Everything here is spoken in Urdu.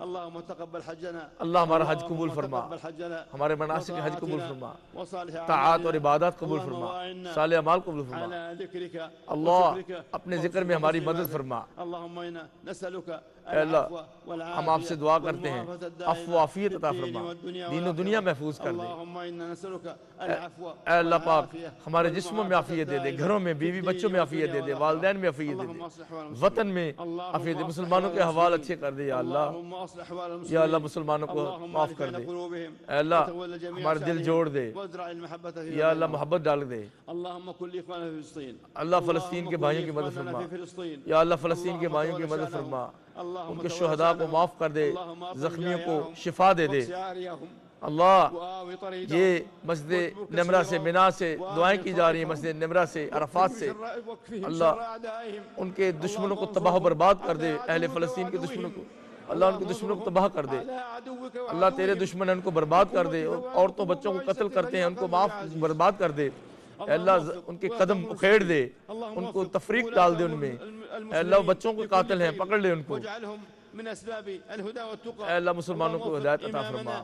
اللهم تقبل حجنا اللہ ہمارا حج قبول فرما، تقبل حجنا ہمارے مناسک حج قبول فرما، وصالح طاعات اور أعمالنا. عبادات قبول اللهم فرما، وأعنا صالح اعمال قبول فرما. على ذكرك اللہ وشكرك اپنے ذکر میں ہماری مدد فرما. اللهم إنا نسألك اے اللہ العفو ہم آپ سے دعا کرتے ہیں والمعافاة عفو و الدائمة عافیت في عطا الدين فرما، والدنيا دین و والآخرة. دنیا محفوظ کر دے. اللهم إنا نسألك العفو اے اللہ پاک والعافية ہمارے جسموں میں عافیت دے دے، گھروں میں، بیوی بچوں میں عافیت دے دے، والدین میں عافیت دے دے، وطن میں عافیت دے، مسلمانوں کے احوال اچھے کر دے. یا اللہ، اللهم اصلح احوال المسلمين. یا اللہ مسلمانوں کو اللهم معاف الف کر بين دے. قلوبهم اے اللہ وتولى جميع ہمارے دل شأنهم جوڑ دے. وازرع المحبة في یا اللہ بينهم. محبت ڈال دے. اللهم كن لإخواننا في فلسطين. اللہ فلسطین کے بھائیوں کی مدد إخواننا فرما. في فلسطين. یا اللہ فلسطین کے اللهم بھائیوں کی تولى مدد شأنهم. فرما، اللهم ان کے تولى شہداء کو شأنهم. معاف کر دے، اللهم أطعم زخمیوں کو جائعهم. شفا دے دے. واقص عاريهم. اللہ وآوي طريدهم. یہ مسجد نمرہ سے، منا سے دعائیں کی جا رہی ہیں، مسجد نمرہ سے، عرفات سے. واكفهم اللہ شر أعدائهم. ان کے دشمنوں کو تباہ و برباد کر دے، اہل فلسطین کے دشمنوں کو اللہ ان کے دشمنوں کو تباہ کر دے. على عدوك اللہ تیرے دشمن ہیں ان کو برباد کر دے، عورتوں بچوں کو قتل کرتے ہیں ان کو معاف برباد کر دے. اے اللہ ان کے قدم اکھیڑ دے، ان کو تفریق ڈال دے ان میں. اے اللہ وہ بچوں کو قاتل ہیں، پکڑ لے ان کو. واجعلهم من أسباب الهدى والتقى. اے اللہ مسلمانوں کو ہدایت عطا فرما.